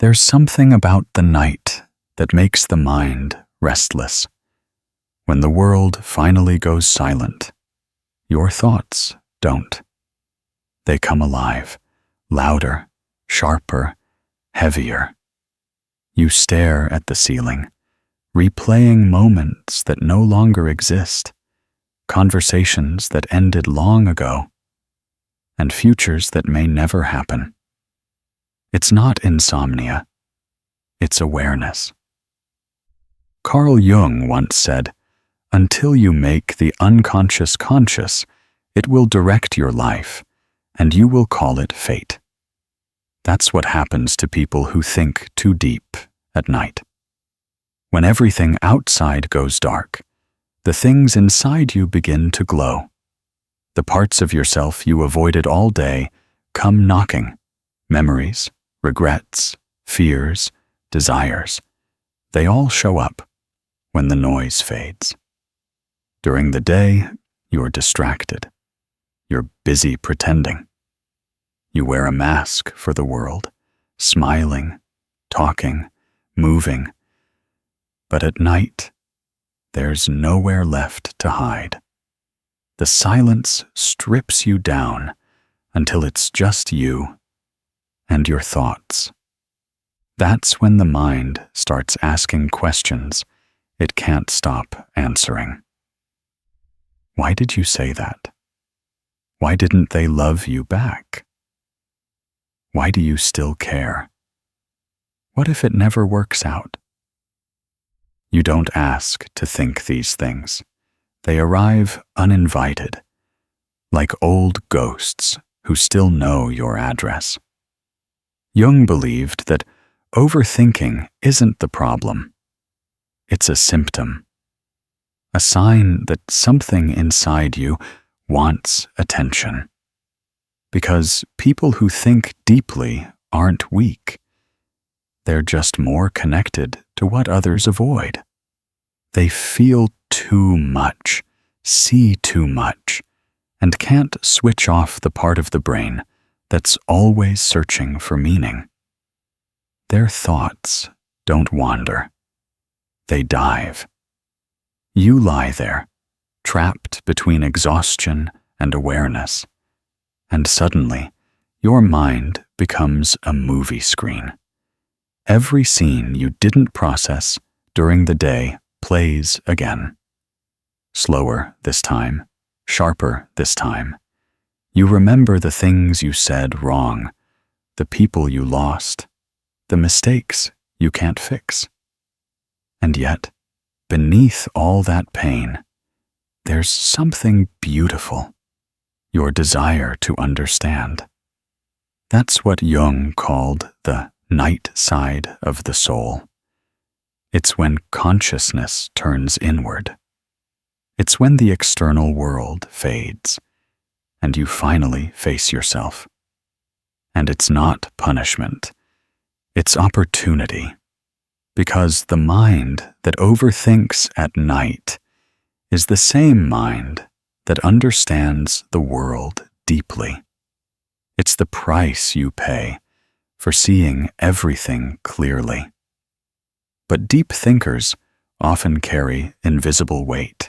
There's something about the night that makes the mind restless. When the world finally goes silent, your thoughts don't. They come alive, louder, sharper, heavier. You stare at the ceiling, replaying moments that no longer exist, conversations that ended long ago, and futures that may never happen. It's not insomnia, it's awareness. Carl Jung once said, "Until you make the unconscious conscious, it will direct your life, and you will call it fate." That's what happens to people who think too deep at night. When everything outside goes dark, the things inside you begin to glow. The parts of yourself you avoided all day come knocking. Memories, regrets, fears, desires. They all show up when the noise fades. During the day, you're distracted. You're busy pretending. You wear a mask for the world, smiling, talking, moving. But at night, there's nowhere left to hide. The silence strips you down until it's just you and your thoughts. That's when the mind starts asking questions it can't stop answering. Why did you say that? Why didn't they love you back? Why do you still care? What if it never works out? You don't ask to think these things. They arrive uninvited, like old ghosts who still know your address. Jung believed that overthinking isn't the problem. It's a symptom, a sign that something inside you wants attention. Because people who think deeply aren't weak. They're just more connected to what others avoid. They feel too much, see too much, and can't switch off the part of the brain that's always searching for meaning. Their thoughts don't wander. They dive. You lie there, trapped between exhaustion and awareness, and suddenly your mind becomes a movie screen. Every scene you didn't process during the day plays again. Slower this time, sharper this time. You remember the things you said wrong, the people you lost, the mistakes you can't fix. And yet, beneath all that pain, there's something beautiful, your desire to understand. That's what Jung called the night side of the soul. It's when consciousness turns inward. It's when the external world fades, and you finally face yourself. And it's not punishment, it's opportunity. Because the mind that overthinks at night is the same mind that understands the world deeply. It's the price you pay for seeing everything clearly. But deep thinkers often carry invisible weight.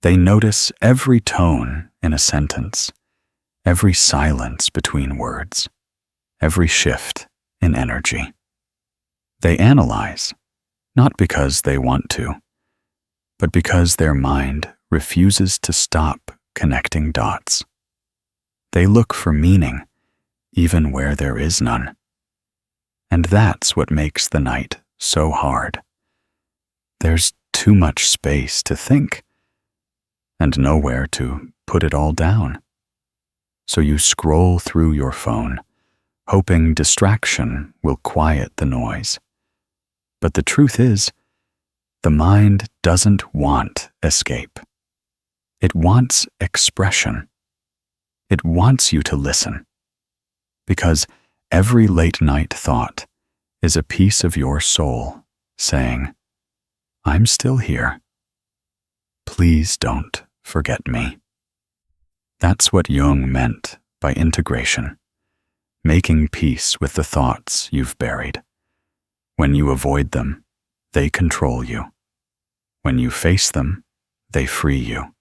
They notice every tone in a sentence, every silence between words, every shift in energy. They analyze, not because they want to, but because their mind refuses to stop connecting dots. They look for meaning, even where there is none. And that's what makes the night so hard. There's too much space to think, and nowhere to put it all down. So you scroll through your phone, hoping distraction will quiet the noise. But the truth is, the mind doesn't want escape. It wants expression. It wants you to listen. Because every late-night thought is a piece of your soul saying, "I'm still here. Please don't forget me." That's what Jung meant by integration, making peace with the thoughts you've buried, When you avoid them, they control you. When you face them, they free you.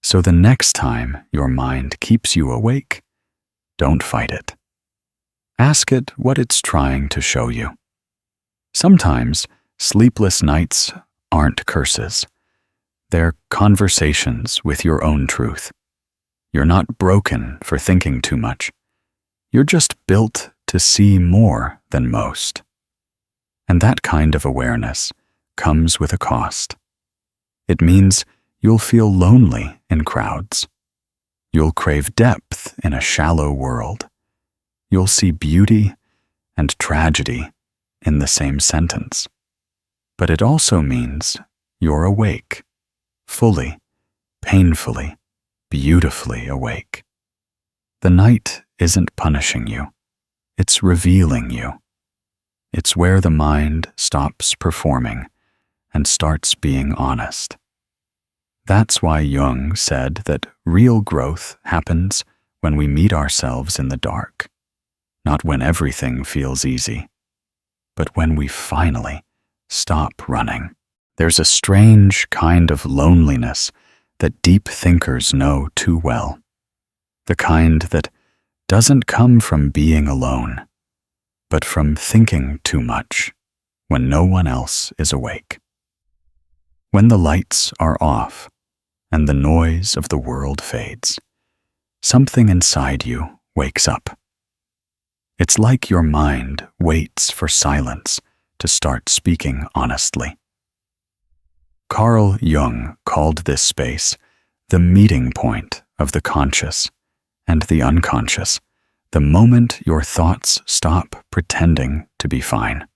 So the next time your mind keeps you awake, don't fight it. Ask it what it's trying to show you. Sometimes sleepless nights aren't curses. They're conversations with your own truth. You're not broken for thinking too much. You're just built to see more than most. And that kind of awareness comes with a cost. It means you'll feel lonely in crowds. You'll crave depth in a shallow world. You'll see beauty and tragedy in the same sentence. But it also means you're awake, fully, painfully, beautifully awake. The night isn't punishing you. It's revealing you. It's where the mind stops performing and starts being honest. That's why Jung said that real growth happens when we meet ourselves in the dark, not when everything feels easy, but when we finally stop running. There's a strange kind of loneliness that deep thinkers know too well, the kind that doesn't come from being alone, but from thinking too much when no one else is awake. When the lights are off and the noise of the world fades, something inside you wakes up. It's like your mind waits for silence to start speaking honestly. Carl Jung called this space the meeting point of the conscious and the unconscious, the moment your thoughts stop pretending to be fine.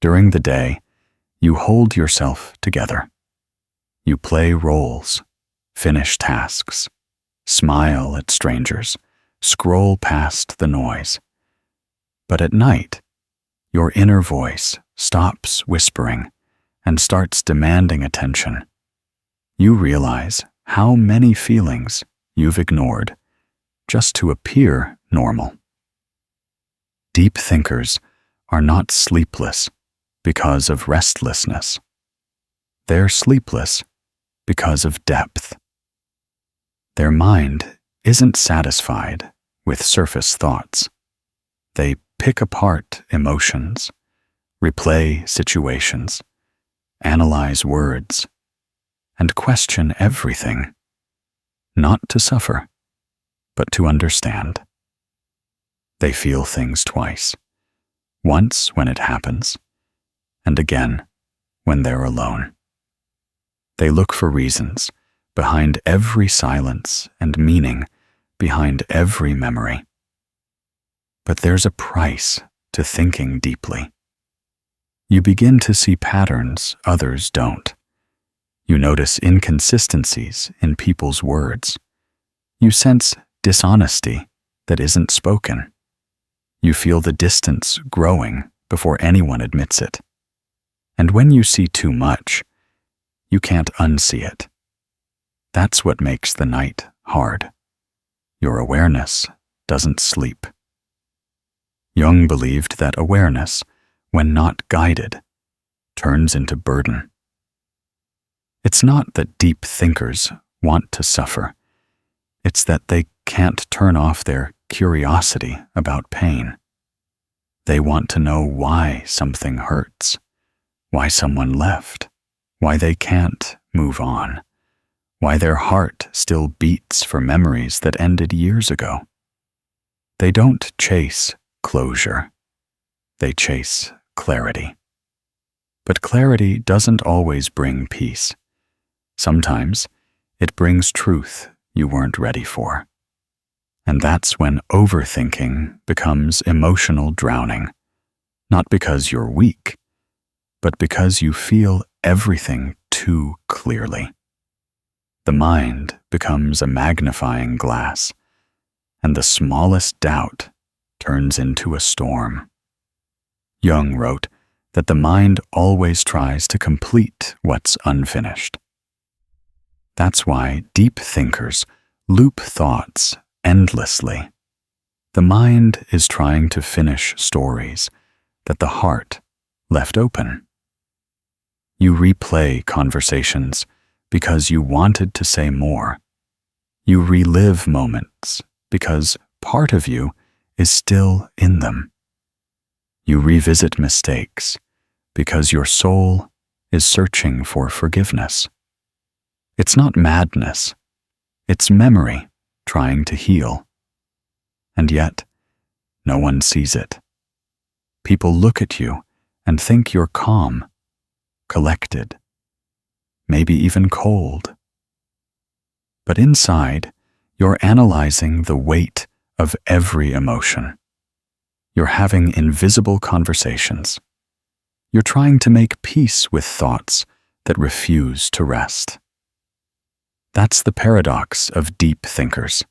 During the day, you hold yourself together. You play roles, finish tasks, smile at strangers, scroll past the noise. But at night, your inner voice stops whispering and starts demanding attention. You realize how many feelings you've ignored just to appear normal. Deep thinkers are not sleepless because of restlessness. They're sleepless because of depth. Their mind isn't satisfied with surface thoughts. They pick apart emotions, replay situations, analyze words, and question everything, not to suffer, but to understand. They feel things twice, once when it happens, and again when they're alone. They look for reasons behind every silence and meaning behind every memory. But there's a price to thinking deeply. You begin to see patterns others don't. You notice inconsistencies in people's words. You sense dishonesty that isn't spoken. You feel the distance growing before anyone admits it. And when you see too much, you can't unsee it. That's what makes the night hard. Your awareness doesn't sleep. Jung believed that awareness, when not guided, turns into burden. It's not that deep thinkers want to suffer. It's that they can't turn off their curiosity about pain. They want to know why something hurts, why someone left, why they can't move on, why their heart still beats for memories that ended years ago. They don't chase closure. They chase clarity. But clarity doesn't always bring peace. Sometimes it brings truth you weren't ready for. And that's when overthinking becomes emotional drowning, not because you're weak, but because you feel everything too clearly. The mind becomes a magnifying glass, and the smallest doubt turns into a storm. Jung wrote that the mind always tries to complete what's unfinished. That's why deep thinkers loop thoughts endlessly. The mind is trying to finish stories, that the heart left open. You replay conversations because you wanted to say more. You relive moments because part of you is still in them. You revisit mistakes because your soul is searching for forgiveness. It's not madness, it's memory trying to heal. And yet, no one sees it. People look at you and think you're calm, collected, maybe even cold. But inside, you're analyzing the weight of every emotion. You're having invisible conversations. You're trying to make peace with thoughts that refuse to rest. That's the paradox of deep thinkers.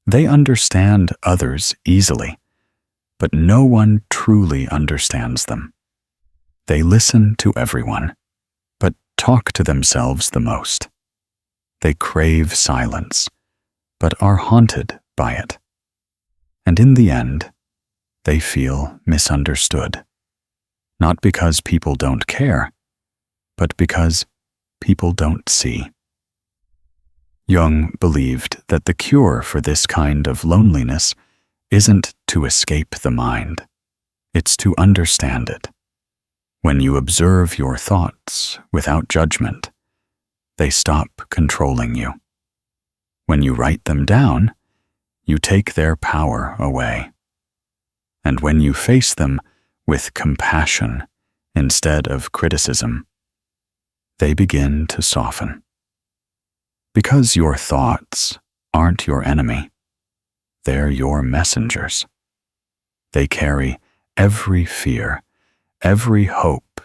They understand others easily, but no one truly understands them. They listen to everyone, but talk to themselves the most. They crave silence, but are haunted by it. And in the end, they feel misunderstood. Not because people don't care, but because people don't see. Jung believed that the cure for this kind of loneliness isn't to escape the mind, it's to understand it. When you observe your thoughts without judgment, they stop controlling you. When you write them down, you take their power away. And when you face them with compassion instead of criticism, they begin to soften. Because your thoughts aren't your enemy, they're your messengers. They carry every fear, every hope,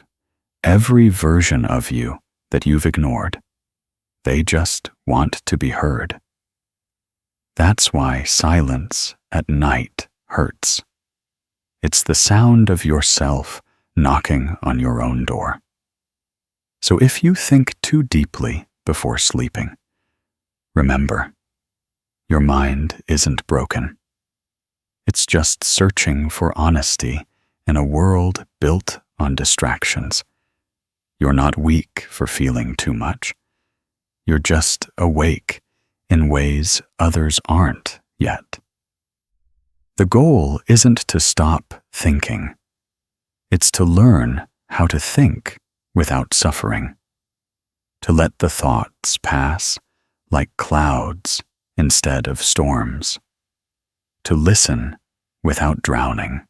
every version of you that you've ignored. They just want to be heard. That's why silence at night hurts. It's the sound of yourself knocking on your own door. So if you think too deeply before sleeping, remember, your mind isn't broken. It's just searching for honesty in a world built on distractions. You're not weak for feeling too much. You're just awake in ways others aren't yet. The goal isn't to stop thinking. It's to learn how to think without suffering. To let the thoughts pass like clouds instead of storms. To listen without drowning.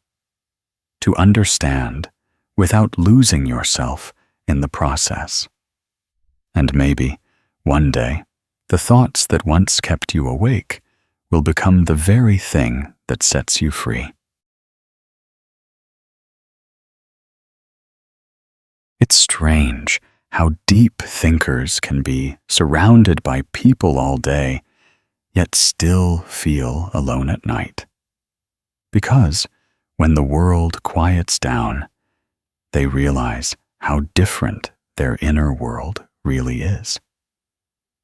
To understand without losing yourself in the process. And maybe, one day, the thoughts that once kept you awake will become the very thing that sets you free. It's strange how deep thinkers can be surrounded by people all day, yet still feel alone at night. Because when the world quiets down, they realize how different their inner world really is.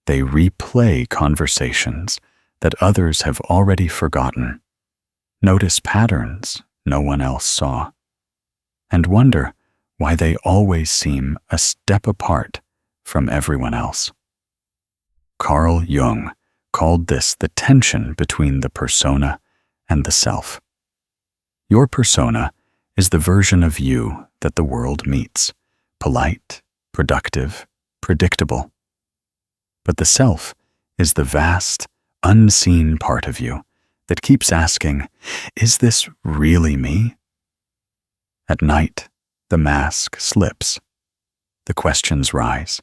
They replay conversations that others have already forgotten, notice patterns no one else saw, and wonder why they always seem a step apart from everyone else. Carl Jung called this the tension between the persona and the self. Your persona is the version of you that the world meets, polite, productive, predictable. But the self is the vast, unseen part of you that keeps asking, is this really me? At night, the mask slips. The questions rise.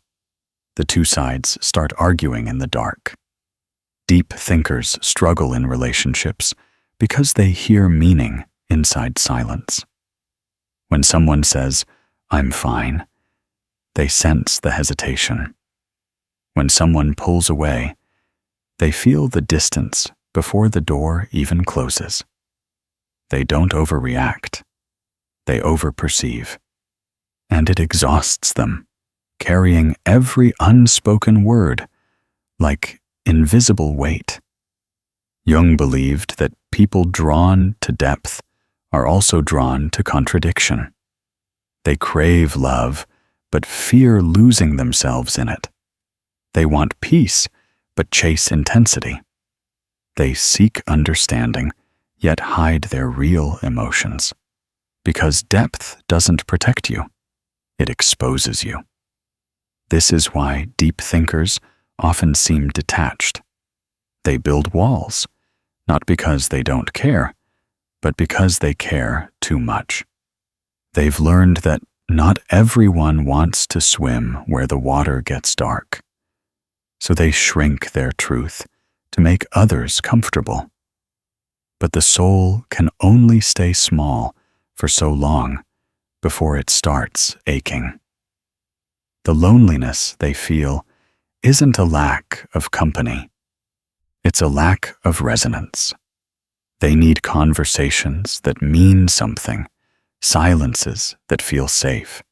The two sides start arguing in the dark. Deep thinkers struggle in relationships because they hear meaning inside silence. When someone says, "I'm fine," they sense the hesitation. When someone pulls away, they feel the distance before the door even closes. They don't overreact. They overperceive. And it exhausts them, carrying every unspoken word like invisible weight. Jung believed that people drawn to depth are also drawn to contradiction. They crave love, but fear losing themselves in it. They want peace, but chase intensity. They seek understanding, yet hide their real emotions. Because depth doesn't protect you, it exposes you. This is why deep thinkers often seem detached. They build walls, not because they don't care, but because they care too much. They've learned that not everyone wants to swim where the water gets dark. So they shrink their truth to make others comfortable. But the soul can only stay small for so long before it starts aching. The loneliness they feel isn't a lack of company. It's a lack of resonance. They need conversations that mean something, silences that feel safe,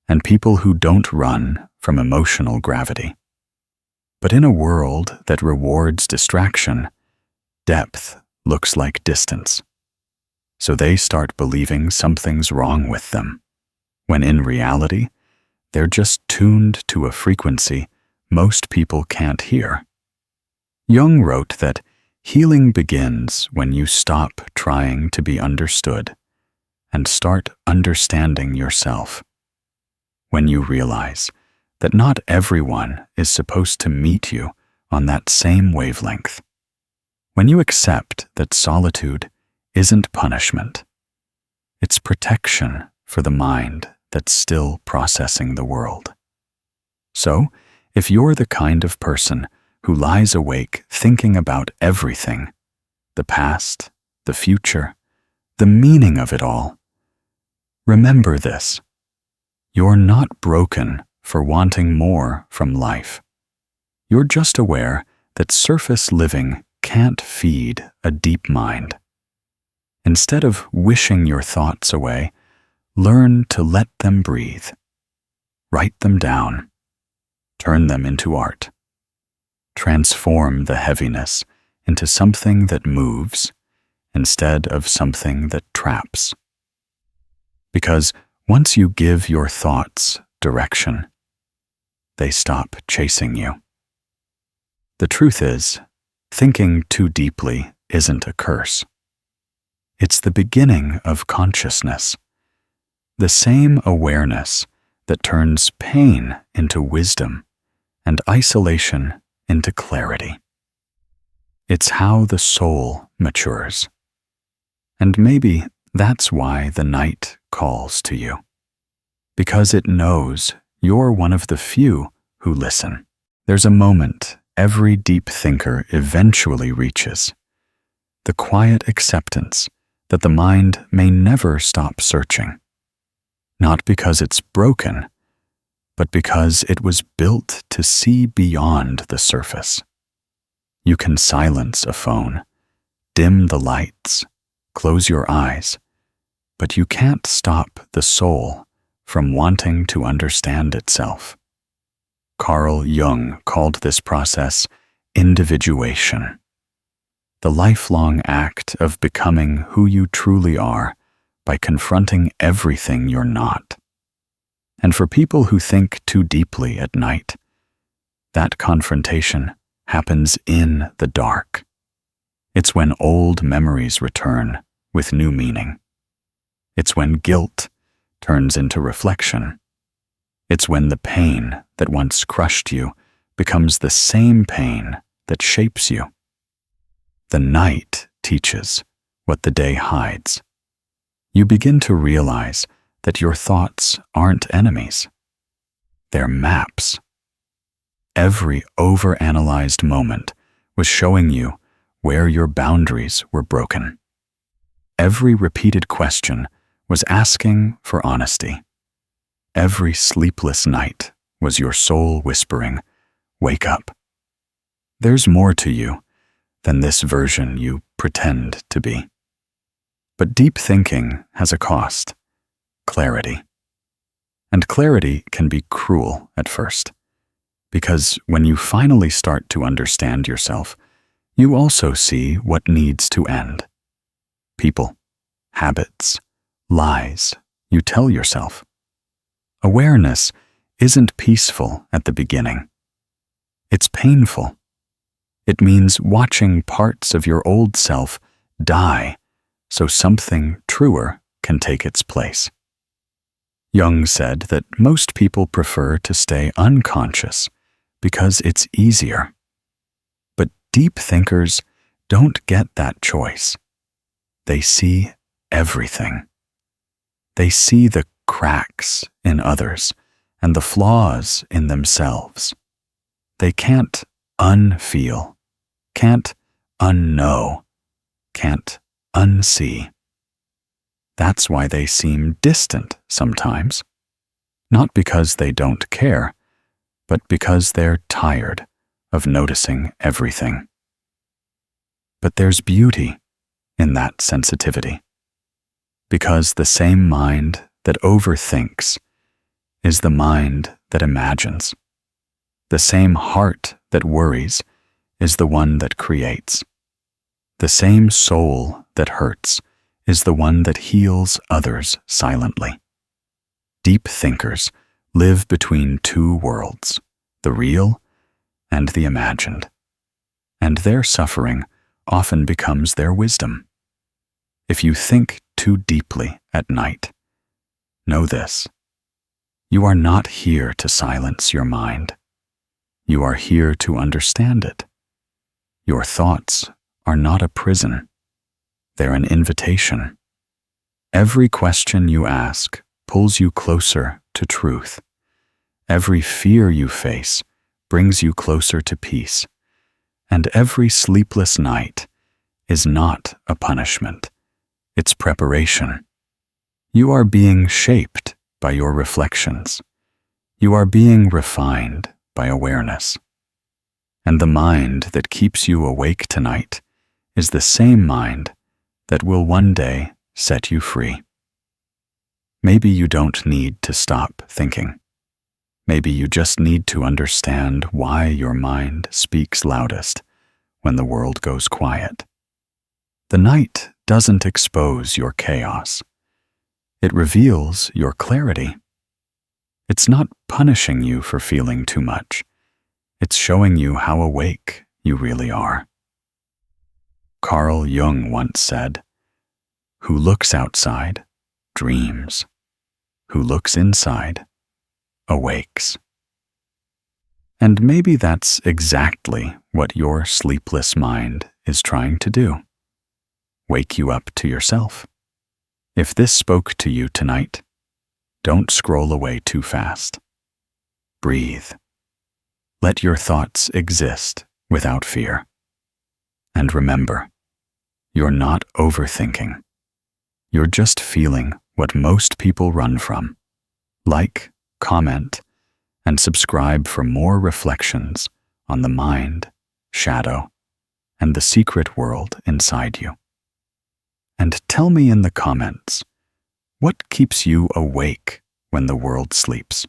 and people who don't run from emotional gravity. But in a world that rewards distraction, depth looks like distance. So they start believing something's wrong with them, when in reality, they're just tuned to a frequency most people can't hear. Jung wrote that healing begins when you stop trying to be understood and start understanding yourself. When you realize that not everyone is supposed to meet you on that same wavelength. When you accept that solitude isn't punishment, it's protection for the mind that's still processing the world. So, if you're the kind of person who lies awake thinking about everything, the past, the future, the meaning of it all, remember this: you're not broken for wanting more from life. You're just aware that surface living can't feed a deep mind. Instead of wishing your thoughts away, learn to let them breathe. Write them down. Turn them into art. Transform the heaviness into something that moves instead of something that traps. Because once you give your thoughts direction, they stop chasing you. The truth is, thinking too deeply isn't a curse. It's the beginning of consciousness, the same awareness that turns pain into wisdom and isolation into clarity. It's how the soul matures. And maybe that's why the night calls to you, because it knows you're one of the few who listen. There's a moment every deep thinker eventually reaches, the quiet acceptance that the mind may never stop searching, not because it's broken, but because it was built to see beyond the surface. You can silence a phone, dim the lights, close your eyes, but you can't stop the soul from wanting to understand itself. Carl Jung called this process individuation, the lifelong act of becoming who you truly are by confronting everything you're not. And for people who think too deeply at night, that confrontation happens in the dark. It's when old memories return with new meaning. It's when guilt turns into reflection. It's when the pain that once crushed you becomes the same pain that shapes you. The night teaches what the day hides. You begin to realize that your thoughts aren't enemies. They're maps. Every overanalyzed moment was showing you where your boundaries were broken. Every repeated question was asking for honesty. Every sleepless night was your soul whispering, "Wake up. There's more to you than this version you pretend to be." But deep thinking has a cost: clarity. And clarity can be cruel at first, because when you finally start to understand yourself, you also see what needs to end. People, habits, lies you tell yourself. Awareness isn't peaceful at the beginning. It's painful. It means watching parts of your old self die so something truer can take its place. Jung said that most people prefer to stay unconscious because it's easier. But deep thinkers don't get that choice. They see everything. They see the cracks in others and the flaws in themselves. They can't unfeel, can't unknow, can't unsee. That's why they seem distant sometimes. Not because they don't care, but because they're tired of noticing everything. But there's beauty in that sensitivity, because the same mind that overthinks is the mind that imagines. The same heart that worries is the one that creates. The same soul that hurts is the one that heals others silently. Deep thinkers live between two worlds, the real and the imagined, and their suffering often becomes their wisdom. If you think too deeply at night, know this: you are not here to silence your mind. You are here to understand it. Your thoughts are not a prison. They're an invitation. Every question you ask pulls you closer to truth. Every fear you face brings you closer to peace. And every sleepless night is not a punishment. It's preparation. You are being shaped by your reflections. You are being refined by awareness. And the mind that keeps you awake tonight is the same mind that will one day set you free. Maybe you don't need to stop thinking. Maybe you just need to understand why your mind speaks loudest when the world goes quiet. The night doesn't expose your chaos. It reveals your clarity. It's not punishing you for feeling too much. It's showing you how awake you really are. Carl Jung once said, "Who looks outside dreams. Who looks inside awakes." And maybe that's exactly what your sleepless mind is trying to do. Wake you up to yourself. If this spoke to you tonight, don't scroll away too fast. Breathe. Let your thoughts exist without fear. And remember, you're not overthinking. You're just feeling what most people run from. Like, comment, and subscribe for more reflections on the mind, shadow, and the secret world inside you. And tell me in the comments, what keeps you awake when the world sleeps?